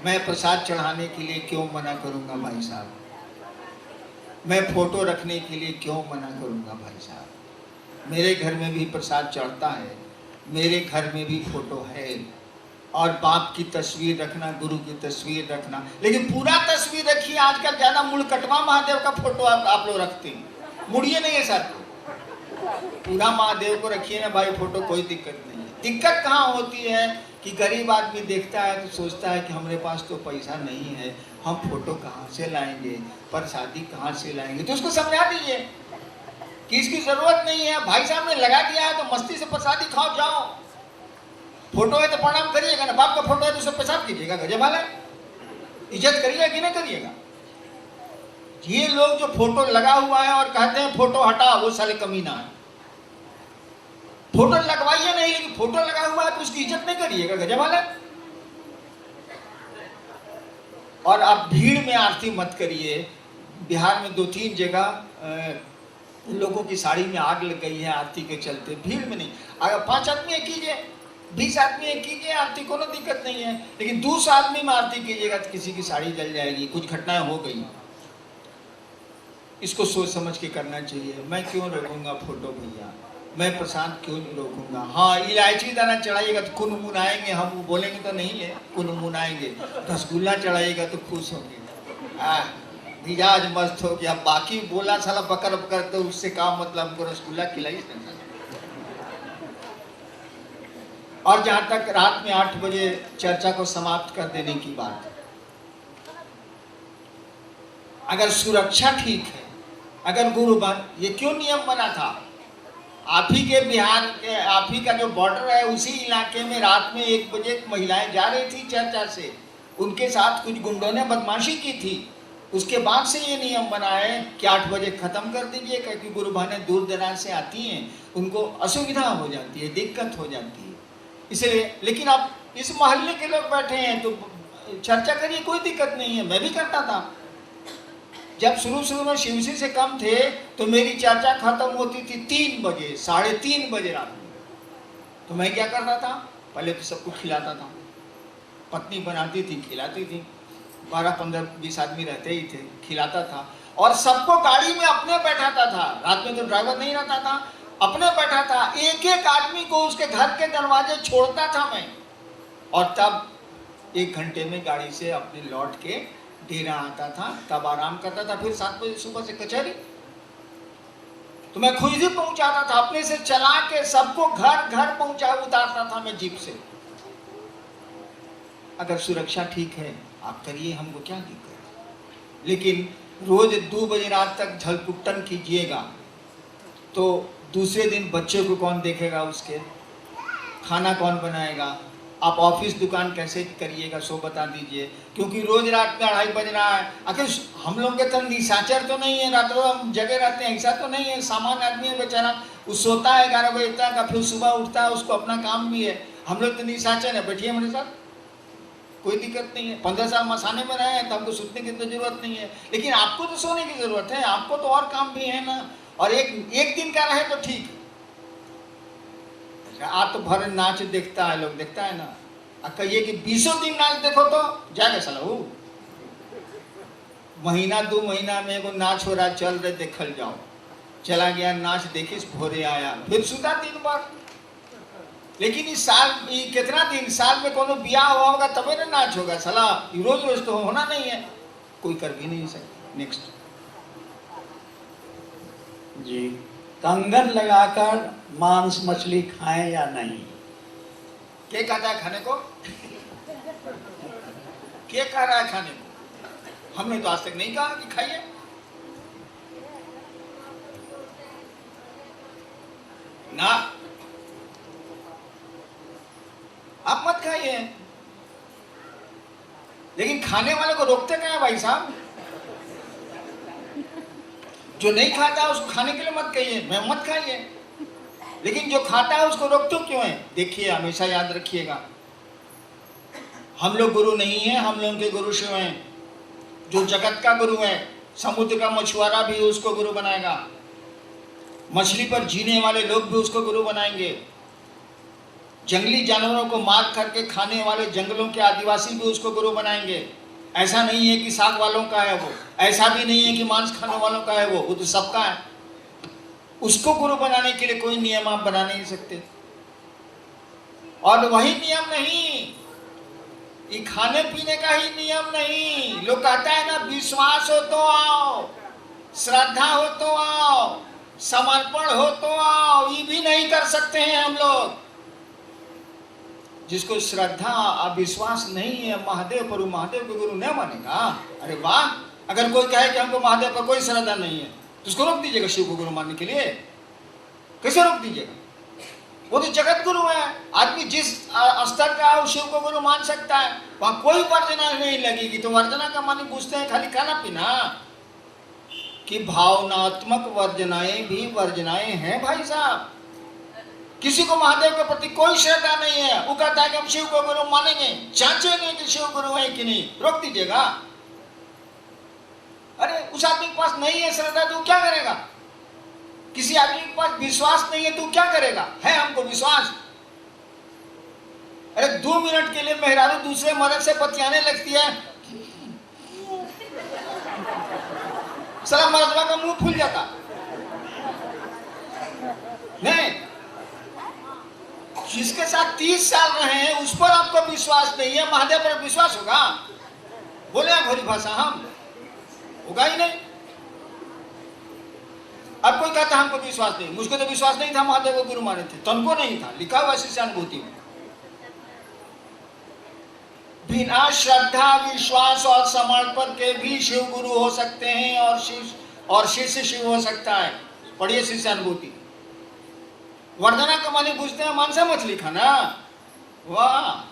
मैं प्रसाद चढ़ाने के लिए क्यों मना करूंगा भाई साहब? मैं फोटो रखने के लिए क्यों मना करूंगा भाई साहब? मेरे घर में भी प्रसाद चढ़ता है, मेरे घर में भी फोटो है, और बाप की तस्वीर रखना, गुरु की तस्वीर रखना, लेकिन पूरा तस्वीर रखिए। आजकल ज्यादा मुड़कटवा महादेव का फोटो आप लोग रखते हैं, मुड़िए नहीं है साथ, पूरा महादेव को रखिए ना भाई फोटो, कोई दिक्कत नहीं है। दिक्कत कहाँ होती है कि गरीब आदमी देखता है तो सोचता है कि हमारे पास तो पैसा नहीं है, हम फोटो कहाँ से लाएंगे, प्रसादी कहाँ से लाएंगे। तो उसको समझा दीजिए कि इसकी जरूरत नहीं है, भाई साहब ने लगा दिया है तो मस्ती से प्रसादी खाओ जाओ। फोटो है तो प्रणाम करिएगा ना, बाप का फोटो है तो सब पेशाब कीजिएगा, गजब वाला है, इज्जत करिएगा कि नहीं करिएगा। ये लोग जो फोटो लगा हुआ है और कहते हैं फोटो हटा, वो साले कमीना है। फोटो लगवाइए नहीं, लेकिन फोटो लगा हुआ है तो उसकी इज्जत नहीं करिएगा, गजब वाला है। और आप भीड़ में आरती मत करिए। बिहार में 2-3 जगह लोगों की साड़ी में आग लग गई है आरती के चलते, भीड़ में नहीं। अगर 5 आदमी कीजिए, 20 आदमी कीजिए आरती, कोनो दिक्कत नहीं है, लेकिन 200 आदमी में आरती कीजिएगा तो किसी की साड़ी जल जाएगी, कुछ घटनाएं हो गई। इसको सोच समझ के करना चाहिए। मैं क्यों रोकूंगा फोटो भैया, मैं प्रसाद क्यों नहीं रोकूंगा। हाँ, इलायची दाना चढ़ाइएगा तो कुन मुन आएंगे, हम बोलेंगे तो नहीं है, कुन मुन आएंगे। रसगुल्ला चढ़ाइएगा तो खुश होंगे, मिजाज मस्त हो गया। बाकी बोला साला बकर बकर, तो उससे काम मतलब, हमको रसगुल्ला खिलाई। और जहां तक रात में 8 बजे चर्चा को समाप्त कर देने की बात, अगर सुरक्षा ठीक है, अगर गुरु बन, ये क्यों नियम बना था? आप ही के बिहार के, आप ही का जो बॉर्डर है उसी इलाके में रात में 1 बजे महिलाएं जा रही थी चर्चा से, उनके साथ कुछ गुंडों ने बदमाशी की थी। उसके बाद से ये नियम बना है कि 8 बजे खत्म कर दीजिए, क्योंकि गुरु बहनें दूर दराज से आती हैं, उनको असुविधा हो जाती है, दिक्कत हो जाती है, इसलिए। लेकिन अब इस मोहल्ले के लोग बैठे हैं तो चर्चा करिए, कोई दिक्कत नहीं है। मैं भी करता था, जब शुरू में शिवसी से कम थे तो मेरी चर्चा खत्म होती थी 3 बजे, 3:30 बजे रात में। तो मैं क्या करता था, पहले तो सबको खिलाता था, पत्नी बनाती थी, खिलाती थी, 12-15-20 आदमी रहते ही थे, खिलाता था, और सबको गाड़ी में अपने बैठाता था। रात में तो ड्राइवर नहीं रहता था, अपने बैठा था। एक एक आदमी को उसके घर के दरवाजे छोड़ता था मैं, और तब 1 घंटे में गाड़ी से अपने लौट के डेरा आता था, तब आराम करता था। फिर 7 बजे सुबह से कचहरी, तो मैं खुद ही पहुंचाता था, अपने से चला के सबको घर घर पहुंचा, उतारता था मैं जीप से। अगर सुरक्षा ठीक है आप करिए, हमको क्या दिक्कत। लेकिन रोज 2 बजे रात तक झलपुट्टन कीजिएगा तो दूसरे दिन बच्चे को कौन देखेगा, उसके खाना कौन बनाएगा, आप ऑफिस दुकान कैसे करिएगा, सो बता दीजिए। क्योंकि रोज रात में 2:30 बज रहा है। आखिर हम लोग के तरह निशाचर तो नहीं है, रात भर हम जगह रहते हैं, ऐसा तो नहीं है। सामान्य आदमी है बेचारा, वो सोता है 11 बजे तक, फिर सुबह उठता है, उसको अपना काम भी है। हम लोग तो निशाचर है, बैठिए हमारे साथ, कोई दिक्कत नहीं है। 15 साल मसाने में रहे हैं तो हमको सोने की तो जरूरत नहीं है, लेकिन आपको तो सोने की जरूरत है, आपको तो और काम भी है ना। और एक दिन का रहे तो ठीक है। रात भर नाच देखता है लोग, देखता है ना, कहिए कि 20 दिन नाच देखो तो जाएगा साला। वो महीना 2 महीना में एगो नाच हो रहा, चल रहे देखल जाओ, चला गया नाच देखिस, भोरे आया, फिर सुधा दिन भर। लेकिन इस साल कितना दिन, साल में कोनो ब्याह हुआ होगा तबे ना नाच होगा साला, रोज रोज तो होना नहीं है, कोई कर भी नहीं सकता। नेक्स्ट जी, कंगन लगाकर मांस मछली खाएं या नहीं? क्या कहता है खाने को? क्या कह रहा है खाने को? हमने तो आज तक नहीं कहा कि खाइए। ना, आप मत खाइए, लेकिन खाने वाले को रोकते क्या है भाई साहब? जो नहीं खाता उसको खाने के लिए मत कहिए, मैं मत खाइए, लेकिन जो खाता है उसको रोकते क्यों है? देखिए, हमेशा याद रखिएगा, हम लोग गुरु नहीं है, हम लोगों के गुरु शिव हैं, जो जगत का गुरु है। समुद्र का मछुआरा भी उसको गुरु बनाएगा, मछली पर जीने वाले लोग भी उसको गुरु बनाएंगे। जंगली जानवरों को मार करके खाने वाले जंगलों के आदिवासी भी उसको गुरु बनाएंगे। ऐसा नहीं है कि साग वालों का है वो, ऐसा भी नहीं है कि मांस खाने वालों का है वो तो सबका है। उसको गुरु बनाने के लिए कोई नियम आप बना नहीं सकते। और वही नियम नहीं, ये खाने पीने का ही नियम नहीं। लोग कहता है ना, विश्वास हो तो आओ, श्रद्धा हो तो आओ, समर्पण हो तो आओ, ये भी नहीं कर सकते हैं हम लोग। जिसको श्रद्धा और विश्वास नहीं है महादेव पर, महादेव को गुरु नहीं मानेगा। अरे वाह, अगर कोई कहे कि हमको महादेव पर कोई श्रद्धा नहीं है तो उसको रोक दीजिएगा शिव को गुरु मानने के लिए। कैसे रोक दीजिएगा? वो तो जगत गुरु है। आदमी जिस स्तर का है शिव को गुरु मान सकता है, वहां कोई वर्जना नहीं लगेगी। तो वर्जना का मानी पूछते हैं खाली खाना पीना, कि भावनात्मक वर्जनाएं भी वर्जनाएं हैं भाई साहब। किसी को महादेव के प्रति कोई श्रद्धा नहीं है, वो कहता है कि हम शिव को गुरु मानेंगे, जांचेंगे कि शिव गुरु है कि नहीं, रोक दीजिएगा। अरे उस आदमी के पास नहीं है श्रद्धा तो क्या करेगा? किसी आदमी के पास विश्वास नहीं है तो क्या करेगा? है हमको विश्वास। अरे 2 मिनट के लिए मेहरारू दूसरे मर्द से बतियाने लगती है, साला मर्दवा का मुंह फूल जाता नहीं। जिसके साथ 30 साल रहे हैं उस पर आपको विश्वास नहीं है, महादेव पर विश्वास होगा? बोले भोली भाषा हम, होगा ही नहीं। अब कोई कहता हमको विश्वास नहीं, मुझको तो विश्वास नहीं था, महादेव को गुरु माने थे, तुमको नहीं था, लिखा हुआ शिष्यानुभूति में। बिना श्रद्धा विश्वास और समर्पण के भी शिव गुरु हो सकते हैं और शिष्य शिव हो सकता है। पढ़िए शिष्यानुभूति। वर्धना का माने पूछते हैं मांसा मछली खाना, वाह।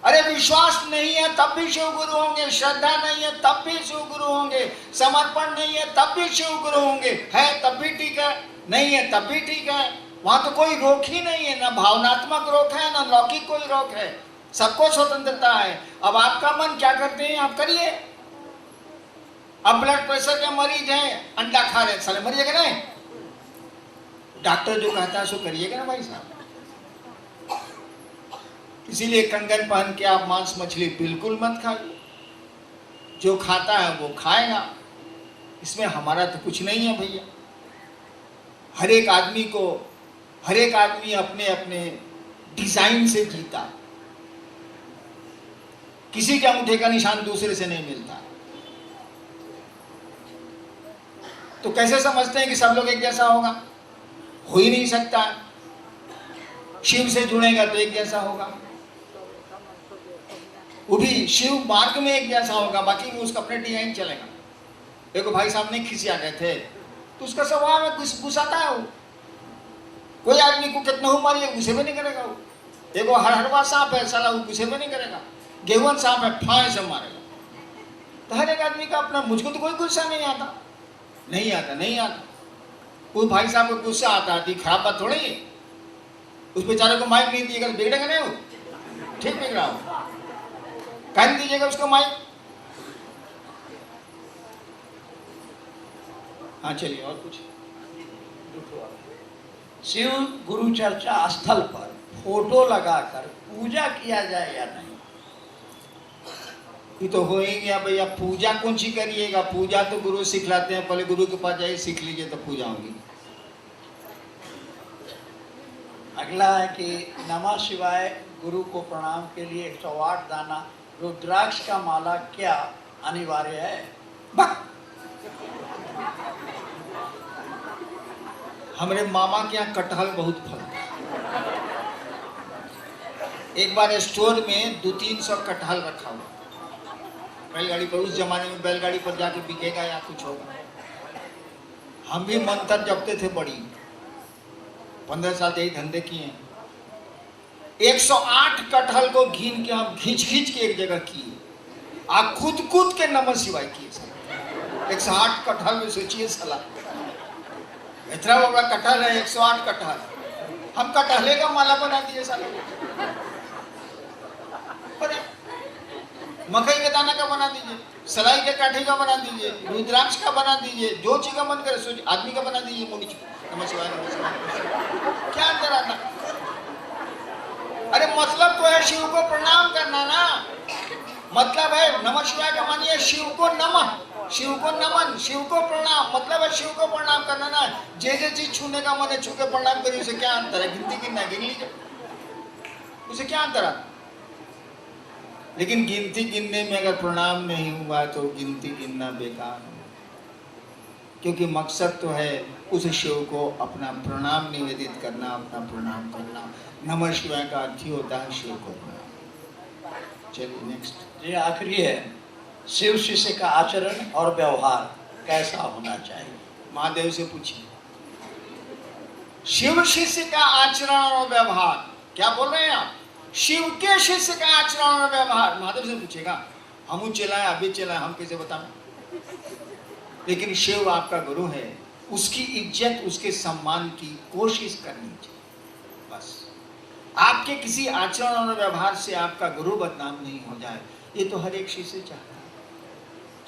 अरे विश्वास नहीं है तब भी शिव गुरु होंगे, श्रद्धा नहीं है तब भी शिव गुरु होंगे, समर्पण नहीं है तब भी शिव गुरु होंगे, है तब भी ठीक है, नहीं है तब भी ठीक है। वहां तो कोई रोक ही नहीं है, ना भावनात्मक रोक है ना लौकिक कोई रोक है, सबको स्वतंत्रता है। अब आपका मन क्या करते हैं आप करिए। अब ब्लड प्रेशर के मरीज हैं, अंडा खा रहे, साले मरिएगा नहीं, डॉक्टर जो कहता है सो करिएगा ना भाई साहब। इसीलिए कंगन पहन के आप मांस मछली बिल्कुल मत खाइए, जो खाता है वो खाएगा, इसमें हमारा तो कुछ नहीं है भैया। हर एक आदमी अपने अपने डिजाइन से जीता, किसी के अंगूठे का निशान दूसरे से नहीं मिलता। तो कैसे समझते हैं कि सब लोग एक जैसा होगा? हो ही नहीं सकता। शिव से जुड़ेगा तो एक जैसा होगा, वो भी शिव मार्ग में एक जैसा होगा, बाकी में उसका अपने डिजाइन चलेगा। देखो भाई साहब नहीं खिसिया गए थे तो उसका स्वभाव है गुस्साता है वो। कोई आदमी को कितना हो मारिए गुस्से में नहीं करेगा वो। देखो हरहरवा सांप है, साला वो गुस्से में नहीं करेगा। गेहुअन सांप है, फाए से मारेगा। तो हर एक आदमी का अपना, मुझको तो कोई गुस्सा नहीं आता। कोई भाई साहब को गुस्सा आता है, खराब बात थोड़ी है। उस बेचारे को माइक नहीं दिएगा तो बिगड़ेगा नहीं वो, ठीक बिगड़ा हो, कह दीजिएगा उसको माइक। हाँ चलिए और कुछ। शिव गुरु चर्चा स्थल पर फोटो लगाकर पूजा किया जाए या नहीं? ये तो हो ही गया भैया। पूजा कौन सी करिएगा? पूजा तो गुरु सिखलाते हैं, पहले गुरु के पास जाइए सीख लीजिए तो पूजा होगी। अगला है कि नमः शिवाय गुरु को प्रणाम के लिए 108 दाना रुद्राक्ष का माला क्या अनिवार्य है? हमारे मामा के यहाँ कटहल बहुत फलता। एक बार स्टोर में 200-300 कटहल रखा हुआ बैलगाड़ी पर। उस जमाने में बैलगाड़ी पर जाके बिकेगा या कुछ होगा। हम भी मंत्र जपते थे बड़ी, 15 साल यही धंधे किए। 108 कटहल को घीन के हम खींच के एक जगह किए, आप कूद के नमः शिवाय किए। 108 कटहल में सोचिए साला, इतना बड़ा कटहल है, 108 कटहल। हम कटहले का माला बना दिए साला। मकई के दाना का बना दीजिए, सलाई के काठी का बना दीजिए, रुद्राक्ष का बना दीजिए, जो चीज का मन करे सोच आदमी का बना दीजिए। मोनी नमः शिवाय नमः शिवाय, क्या अंतर आता? अरे मतलब तो है शिव को प्रणाम करना ना, मतलब है नमः शिवाय का मानिए शिव को नमः, शिव को नमन, शिव को प्रणाम, मतलब है शिव को प्रणाम करना ना। जे चीज छूने का मन है छू के प्रणाम करिए, उसे क्या अंतर है? गिनती गिनना गिन लीजिए, उसे क्या अंतर है? लेकिन गिनती गिनने में अगर प्रणाम नहीं हुआ तो गिनती गिनना बेकार है, क्योंकि मकसद तो है उस शिव को अपना प्रणाम निवेदित करना, अपना प्रणाम करना। नमः शिवाय का अर्थ ही होता है शिव को प्रणाम। चलिए नेक्स्ट। ये आखिरी है, शिव शिष्य का आचरण और व्यवहार कैसा होना चाहिए? महादेव से पूछिए। शिव शिष्य का आचरण और व्यवहार, क्या बोल रहे हैं आप? शिव के शिष्य का आचरण और व्यवहार महादेव से पूछेगा। हम चलाए अभी चलाए, हम कैसे बताएं? लेकिन शिव आपका गुरु है, उसकी इज्जत उसके सम्मान की कोशिश करनी चाहिए। बस आपके किसी आचरण और व्यवहार से आपका गुरु बदनाम नहीं हो जाए, ये तो हर एक शिष्य चाहता है,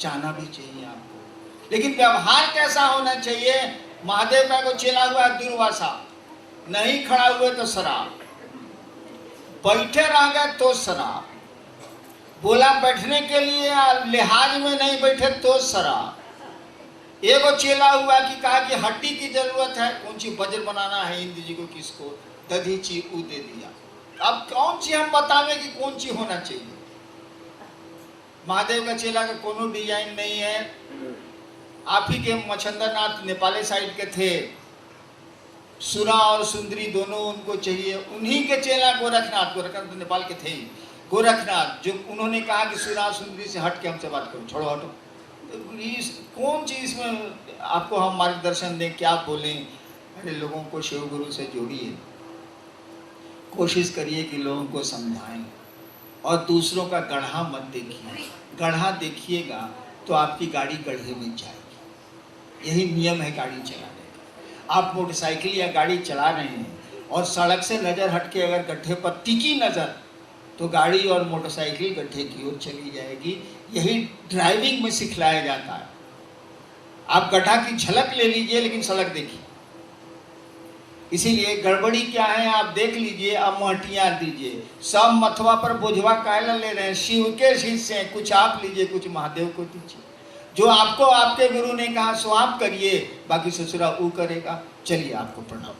चाहना भी चाहिए आपको। लेकिन व्यवहार कैसा होना चाहिए? महादेव का को चेला हुआ दुर्वासा, नहीं खड़ा हुए तो शराब, बैठे रह गए तो शराब, बोला बैठने के लिए लिहाज में नहीं बैठे तो शराब। एगो चेला हुआ कि कहा कि हड्डी की जरूरत है, कौन सी वज्र बनाना है इंद्र जी को, किसको दधी ची ऊ दे दिया। अब कौन सी हम बतावे कि कौन सी होना चाहिए? महादेव का चेला का कोनो डिजाइन नहीं है। आप ही के मच्छंदरनाथ नेपाली साइड के थे, सुरा और सुंदरी दोनों उनको चाहिए। उन्हीं के चेला गोरखनाथ, गोरखनाथ तो नेपाल के थे ही, गोरखनाथ, जो उन्होंने कहा कि सुरा सुंदरी से हट के हमसे बात करो, छोड़ो हटो। तो कौन चीज़ में आपको हम मार्गदर्शन दें, क्या बोलें? अरे लोगों को शिव गुरु से जोड़िए, कोशिश करिए कि लोगों को समझाएं, और दूसरों का गढ़ा मत देखिए। गढ़ा देखिएगा तो आपकी गाड़ी गड्ढे में जाएगी। यही नियम है गाड़ी चलाने का। आप मोटरसाइकिल या गाड़ी चला रहे हैं और सड़क से नज़र हट के अगर गड्ढे पर टिकी नज़र, तो गाड़ी और मोटरसाइकिल गड्ढे की ओर चली जाएगी। यही ड्राइविंग में सिखलाया जाता है। आप गड्ढा की झलक ले लीजिए लेकिन सड़क देखिए। इसीलिए गड़बड़ी क्या है आप देख लीजिए, अब महटियाँ दीजिए। सब मथवा पर बोझवा कायला ले रहे हैं, शिव के शिष्य हैं, कुछ आप लीजिए, कुछ महादेव को दीजिए। जो आपको आपके गुरु ने कहा सो आप करिए, बाकी ससुरा वो करेगा। चलिए आपको प्रणाम।